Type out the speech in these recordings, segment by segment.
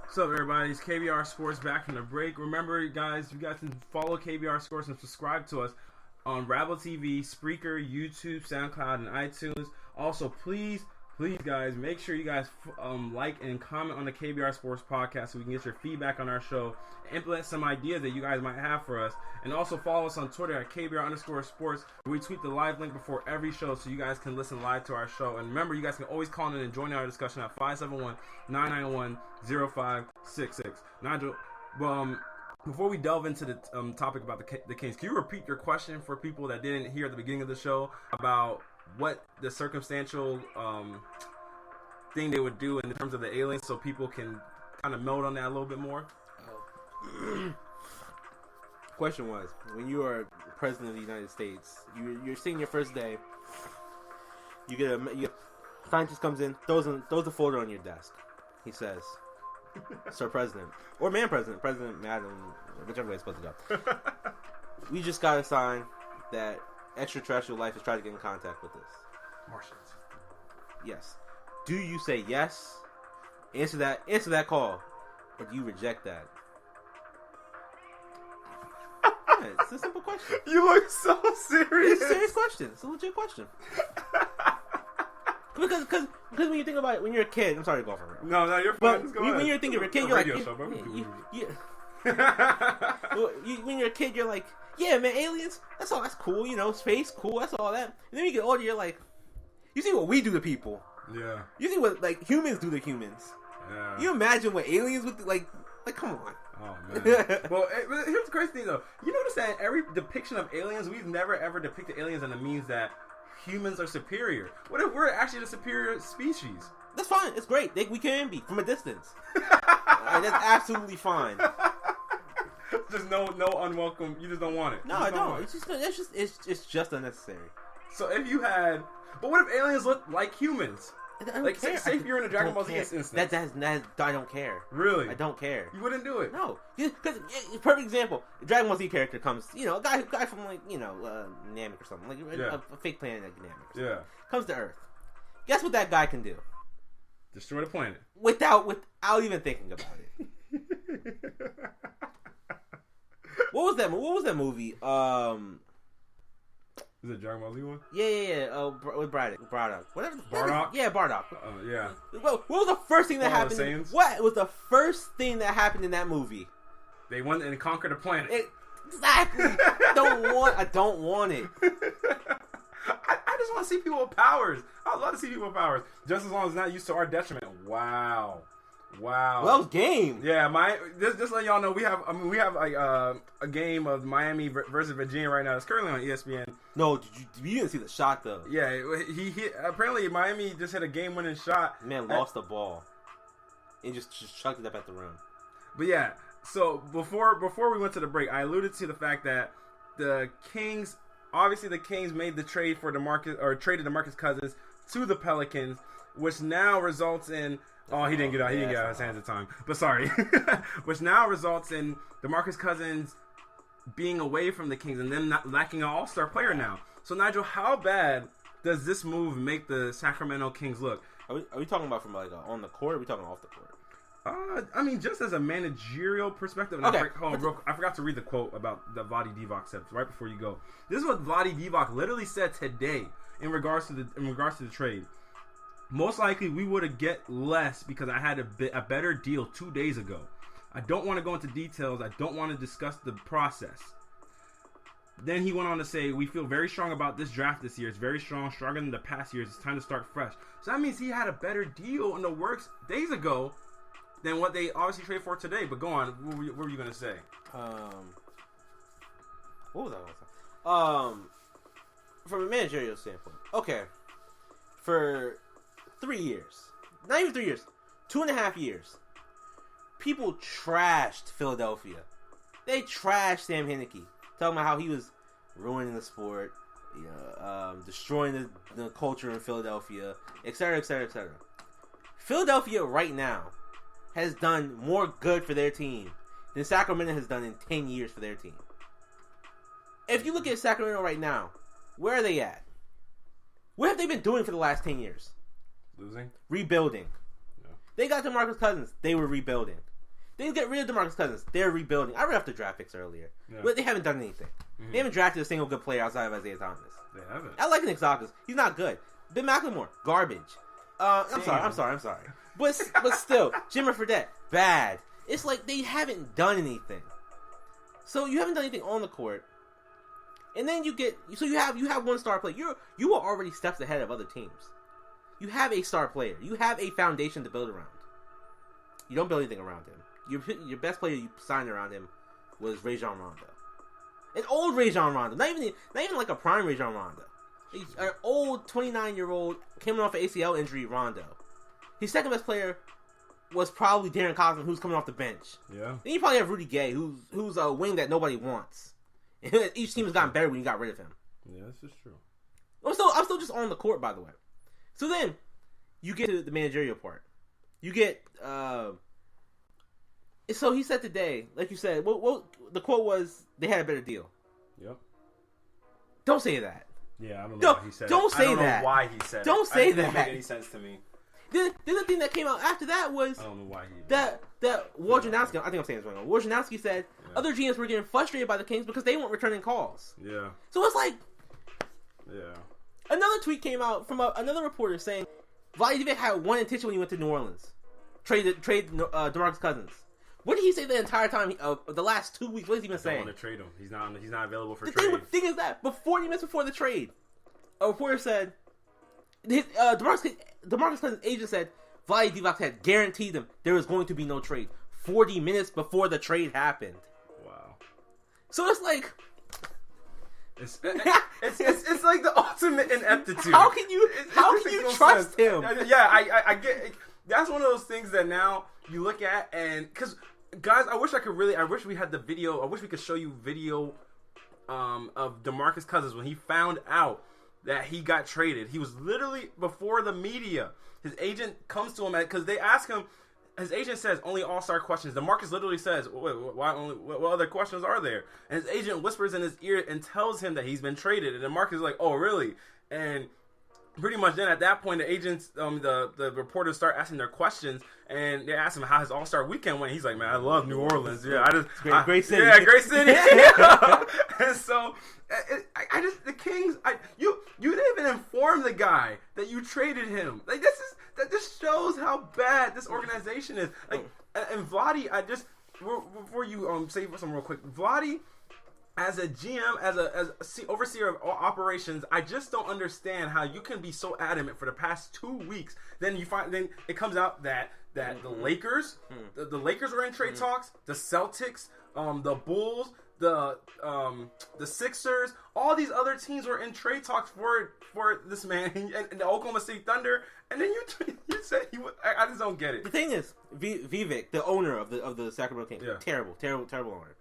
What's up, everybody? It's KBR Sports back from the break. Remember, guys, you guys can follow KBR Sports and subscribe to us on Rabble TV, Spreaker, YouTube, SoundCloud, and iTunes. Also, please, guys, make sure you guys like and comment on the KBR Sports podcast so we can get your feedback on our show, implement some ideas that you guys might have for us, and also follow us on Twitter at KBR_sports. We tweet the live link before every show so you guys can listen live to our show. And remember, you guys can always call in and join our discussion at 571-991-0566. Nigel, before we delve into the topic about the Kings, can you repeat your question for people that didn't hear at the beginning of the show about what the circumstantial thing they would do in terms of the aliens, so people can kind of meld on that a little bit more? Question was, when you are president of the United States, you're sitting your first day, you get a scientist comes in, throws a folder on your desk. He says, "Sir President," or "Man President," President Madam, whichever way it's supposed to go. We just got a sign that extraterrestrial life has tried to get in contact with us. Martians. Yes. Do you say yes? Answer that call, or do you reject that? Yeah, it's a simple question. You look so serious. It's a serious question. It's a legit question. Because when you think about it, when you're a kid, I'm sorry to go off on that. No, you're fine. But when you're thinking of a kid, you're like, when you're a kid, you're like, yeah, man, aliens, that's cool, space, cool, that's all that. And then when you get older, you're like, you see what we do to people. Yeah. You see what, humans do to humans. Yeah. You imagine what aliens would do, like, come on. Oh, man. Well, here's the crazy thing, though. You notice that in every depiction of aliens, we've never, ever depicted aliens in the means that humans are superior. What if we're actually the superior species? That's fine. It's great. We can be, from a distance. That's absolutely fine. Just no unwelcome. You just don't want it. No, I don't. It's just unnecessary. So if you had, but what if aliens look like humans? Like say if you're in a Dragon Ball Z instance. I don't care. Really? I don't care. You wouldn't do it? No, because perfect example. A Dragon Ball Z character comes, a guy from Namek or something, like a fake planet like Namek. Yeah. Comes to Earth. Guess what that guy can do? Destroy the planet. Without even thinking about it. What was that movie? Is it Dragon Ball Z one? Yeah. With Braddock. Whatever. Bardock? Yeah, Bardock. Yeah. What was the first thing that happened? What was the first thing that happened in that movie? They went and conquered the planet. Exactly. I don't want it. I just want to see people with powers. I'd love to see people with powers. Just as long as it's not used to our detriment. Wow. Well, that was game. Yeah, just let y'all know we have like a game of Miami versus Virginia right now. It's currently on ESPN. No, you didn't see the shot though. Yeah, he hit. Apparently, Miami just hit a game-winning shot. Man lost the ball and just chucked it up at the rim. But yeah, so before we went to the break, I alluded to the fact that the Kings made the trade for traded DeMarcus Cousins to the Pelicans, which now results in. Oh, he didn't get out. He didn't get out of his hands at the time. But sorry. Which now results in DeMarcus Cousins being away from the Kings and them not lacking an all-star player now. So, Nigel, how bad does this move make the Sacramento Kings look? Are we talking about from on the court, or are we talking off the court? I mean, just as a managerial perspective. Okay. I forgot to read the quote about that Vlade Divac said right before you go. This is what Vlade Divac literally said today in regards to the trade. Most likely, we would have get less because I had a better deal 2 days ago. I don't want to go into details. I don't want to discuss the process. Then he went on to say, we feel very strong about this draft this year. It's very strong, stronger than the past years. It's time to start fresh. So that means he had a better deal in the works days ago than what they obviously traded for today. But go on. What were you going to say? What was I? From a managerial standpoint. Okay. For 3 years. Not even 3 years. 2.5 years. People trashed Philadelphia. They trashed Sam Hinkie. Talking about how he was ruining the sport, destroying the culture in Philadelphia, etc., etc., etc. Philadelphia right now has done more good for their team than Sacramento has done in 10 years for their team. If you look at Sacramento right now, where are they at? What have they been doing for the last 10 years? Losing? Rebuilding. Yeah. They got DeMarcus Cousins. They were rebuilding. They get rid of DeMarcus Cousins. They're rebuilding. I read off the draft picks earlier, but they haven't done anything. Mm-hmm. They haven't drafted a single good player outside of Isaiah Thomas. They haven't. I like Nick Zocas. He's not good. Ben McLemore, garbage. I'm sorry. But still, Jimmer Fredette, bad. It's like they haven't done anything. So you haven't done anything on the court, and then you have one star player. You are already steps ahead of other teams. You have a star player. You have a foundation to build around. You don't build anything around him. Your best player you signed around him was Rajon Rondo, an old Rajon Rondo, not even like a prime Rajon Rondo. An old 29-year-old coming off an ACL injury Rondo. His second best player was probably Darren Collison, who's coming off the bench. Yeah. Then you probably have Rudy Gay, who's a wing that nobody wants. And each team has gotten better when you got rid of him. Yeah, that's just true. I'm still just on the court, by the way. So then, you get to the managerial part. You get, so he said today, like you said, the quote was, they had a better deal. Yep. Don't say that. Yeah, I don't know why he said Don't say that. I don't know why he said Don't say that. It didn't make any sense to me. The other thing that came out after that was I don't know why he that Wojnarowski, I think I'm saying this wrong. Wojnarowski said other GMs were getting frustrated by the Kings because they weren't returning calls. Yeah. So it's like, yeah. Another tweet came out from another reporter saying Vlade Divac had one intention when he went to New Orleans, trade DeMarcus Cousins. What did he say the entire time? The last 2 weeks, what has he been saying? I want to trade him. He's not available for the trade. Thing is that 40 minutes before the trade, a reporter said DeMarcus Cousins' agent said Vlade Divac had guaranteed them there was going to be no trade 40 minutes before the trade happened. Wow. So it's like it's like the ultimate ineptitude. How can you trust him? Yeah, I get it. That's one of those things that now you look at, and because guys, I wish we had the video. I wish we could show you video of DeMarcus Cousins when he found out that he got traded. He was literally before the media. His agent comes to him because they ask him. His agent says only all-star questions. DeMarcus literally says, "Wait, why only? What other questions are there?" And his agent whispers in his ear and tells him that he's been traded. And DeMarcus is like, "Oh, really?" And pretty much then at that point, the agents, the reporters start asking their questions, and they ask him how his All-Star weekend went. He's like, "Man, I love New Orleans. Yeah, great city. Yeah, great city." And so, the Kings. You didn't even inform the guy that you traded him. Like that just shows how bad this organization is. Like, and Vlade, before you say something real quick, Vlade, as a GM, as a overseer of operations, I just don't understand how you can be so adamant for the past 2 weeks. Then it comes out that the Lakers, the Lakers were in trade talks, the Celtics, the Bulls, the Sixers, all these other teams were in trade talks for this man, and the Oklahoma City Thunder. And then you said he would. I just don't get it. The thing is, Vivek, the owner of the Sacramento Kings, terrible owner.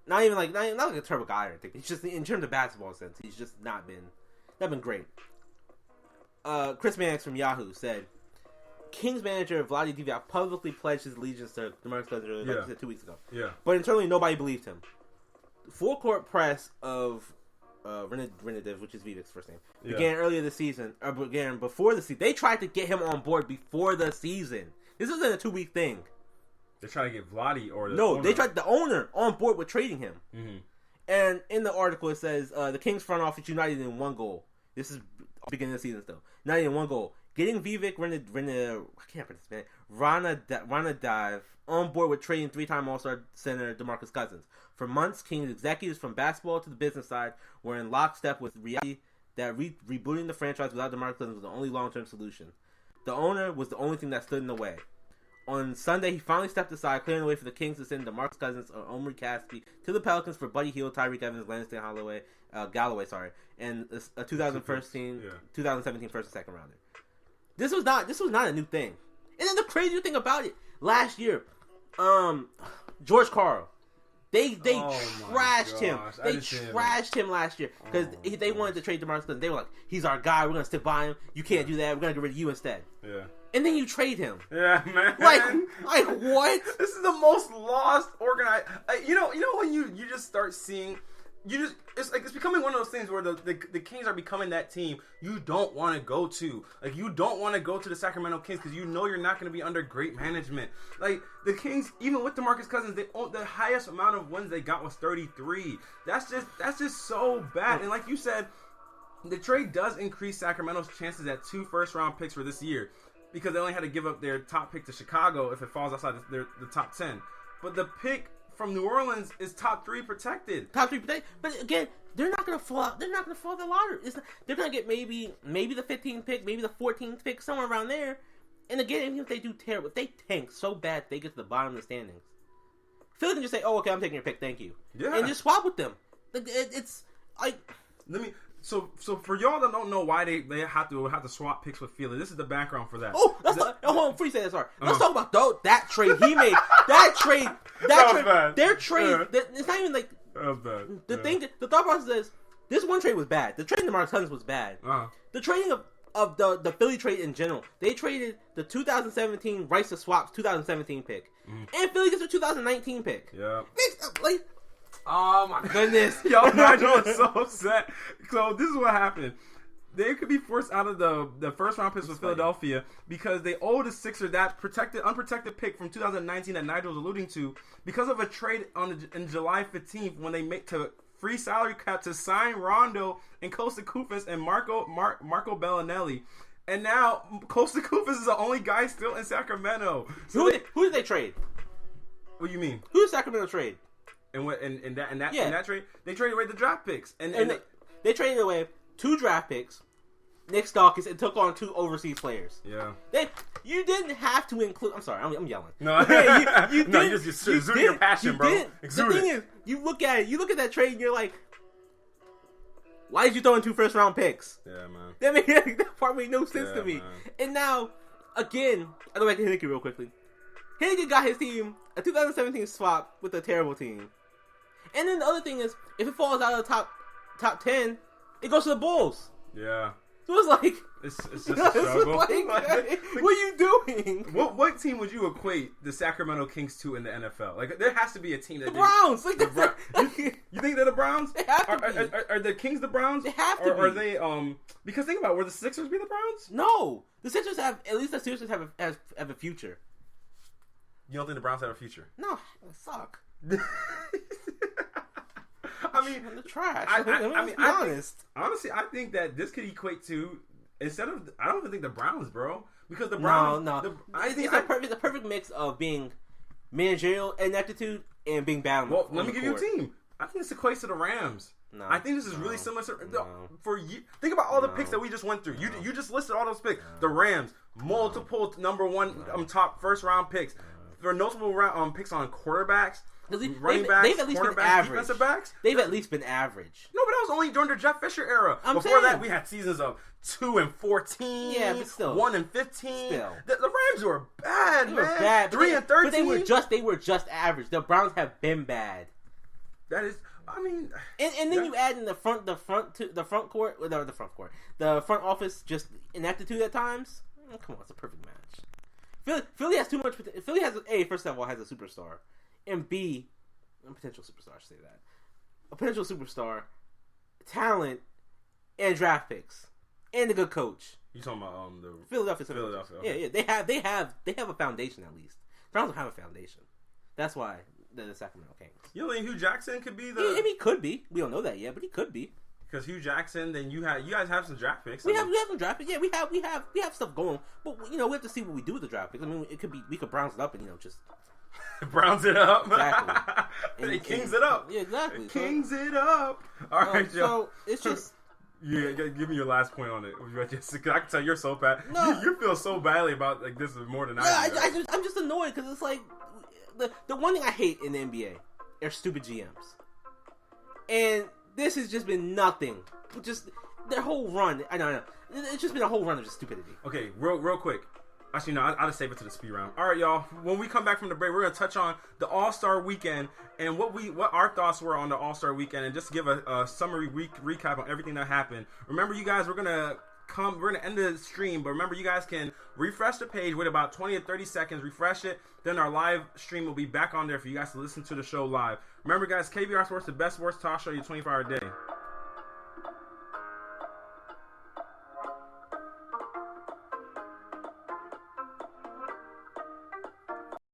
Not like a terrible guy or anything. He's just, in terms of basketball sense, he's just not been great. Chris Mannix from Yahoo said, Kings manager Vlade Divac publicly pledged his allegiance to DeMarcus Cousins, like you said 2 weeks ago. Yeah. But internally, nobody believed him. Full court press of Renadiv, which is Vivek's first name, began earlier this season, or began before the season. They tried to get him on board before the season. This isn't a 2-week thing. They're trying to get Vlade or the owner. No, they tried the owner on board with trading him. Mm-hmm. And in the article it says the Kings front office united in one goal. This is beginning of the season still. United in one goal. Getting Vivek Ranadiv on board with trading 3-time All-Star center DeMarcus Cousins. For months, Kings executives from basketball to the business side were in lockstep with reality that rebooting the franchise without DeMarcus Cousins was the only long-term solution. The owner was the only thing that stood in the way. On Sunday, he finally stepped aside, clearing the way for the Kings to send DeMarcus Cousins or Omri Caspi to the Pelicans for Buddy Hield, Tyreek Evans, Lansdale Galloway, and a 2017 first and second rounder. This was not a new thing. And then the crazy thing about it, last year, George Karl, they trashed him. They trashed him last year because they wanted to trade DeMarcus Cousins. They were like, "He's our guy. We're gonna stick by him. You can't do that. We're gonna get rid of you instead." Yeah. And then you trade him. Yeah, man. Like what? This is the most lost organized. You know when you just start seeing it's becoming one of those things where the Kings are becoming that team you don't want to go to. Like, you don't want to go to the Sacramento Kings because you know you're not going to be under great management. Like, the Kings, even with DeMarcus Cousins, the highest amount of wins they got was 33. That's just so bad. And like you said, the trade does increase Sacramento's chances at 2 first-round picks for this year because they only had to give up their top pick to Chicago if it falls outside the top 10. But the pick from New Orleans is top 3 protected. Top 3 protected. But again, they're not going to fall out. They're not going to fall the lottery. They're going to get maybe the 15th pick, maybe the 14th pick, somewhere around there. And again, even if they do terrible, if they tank so bad they get to the bottom of the standings, Philly can just say, "Oh, okay, I'm taking your pick, thank you," and just swap with them. It's like So for y'all that don't know why they have to swap picks with Philly, this is the background for that. Oh, hold on, before you say that, sorry. Let's talk about that trade he made. That trade, bad. Their trade. It's not even like that was bad. The thought process is this one trade was bad. The trading of DeMarcus Cousins was bad. The trading of the Philly trade in general. They traded the 2017 rights to swaps 2017 pick, and Philly gets their 2019 pick. Yeah, like. Oh my goodness. Yo, Nigel is so upset. So this is what happened. They could be forced out of the first round picks with Philadelphia because they owe the Sixers that unprotected pick from 2019 that Nigel was alluding to because of a trade in July 15th when they make to free salary cap to sign Rondo and Costa Koufos and Marco Bellinelli. And now Costa Koufos is the only guy still in Sacramento. So who did they trade? What do you mean? Who did Sacramento trade? In that trade, they traded away the draft picks, and they traded away 2 draft picks, Nick Stalkis, and took on 2 overseas players. Yeah, you didn't have to include. I'm sorry, I'm yelling. No, you just exuding your passion, bro. The thing is, you look at that trade, and you're like, why did you throw in 2 first round picks? Yeah, man. That part made no sense to me. Man. And now, again, I go back to Henneke real quickly. Henneke got his team a 2017 swap with a terrible team. And then the other thing is, if it falls out of the top 10, it goes to the Bulls. Yeah. So it's like... It's just a struggle. What are you doing? What team would you equate the Sacramento Kings to in the NFL? Like, there has to be a team that... The Browns! You think they're the Browns? They have to be. Are the Kings the Browns? They have to be. Or are they... Because think about it, would the Sixers be the Browns? No. The Sixers have... At least the Sixers have a future. You don't think the Browns have a future? No. They suck. I mean, the trash. I mean, be honest. Honestly, I think that this could equate to instead of. I don't even think the Browns, bro, because the Browns. No. It's a perfect mix of being managerial ineptitude and being bad. Well, let me give you a team. I think this equates to the Rams. No, I think this is really similar to for you. Think about all the picks that we just went through. You just listed all those picks. The Rams, multiple number 1 top first round picks. For notable picks on quarterbacks. Running backs, they've at least been average. Defensive backs. They've at least been average. No, but that was only during the Jeff Fisher era. Before that, we had seasons of 2-14. Yeah, but still 1-15. Still, the Rams were bad, they man. Were bad, 3-13. But they were just average. The Browns have been bad. That is, I mean, and then you add in the front office just ineptitude at times. Oh, come on, it's a perfect match. Philly has too much. Philly has first of all has a superstar. And B, a potential superstar, I should say that. A potential superstar, talent, and draft picks, and a good coach. You talking about the Philadelphia? Yeah. They have a foundation at least. Browns don't have a foundation. That's why they're the Sacramento Kings. You don't think Hugh Jackson could be the? Yeah, he could be. We don't know that yet, but he could be. Because Hugh Jackson, then you guys have some draft picks. We have some draft picks. Yeah, we have stuff going, but we have to see what we do with the draft picks. I mean, we could Browns it up and just. Browns it up. Exactly. They Kings it up. Yeah, exactly. Kings it up. All right, Joe. So it's just. Yeah, give me your last point on it. I can tell you're so bad. No. You feel so badly about like this more than I do. I'm just annoyed because it's like the one thing I hate in the NBA are stupid GMs, and this has just been nothing. Just their whole run. I know. It's just been a whole run of just stupidity. Okay, real quick. Actually, no, I'll just save it to the speed round. All right, y'all. When we come back from the break, we're gonna touch on the All-Star Weekend and what our thoughts were on the All-Star Weekend, and just give a summary recap on everything that happened. Remember, you guys, we're gonna We're gonna end the stream, but remember, you guys can refresh the page with about 20 or 30 seconds. Refresh it, then our live stream will be back on there for you guys to listen to the show live. Remember, guys, KBR Sports, the best sports talk show, your 24-hour day.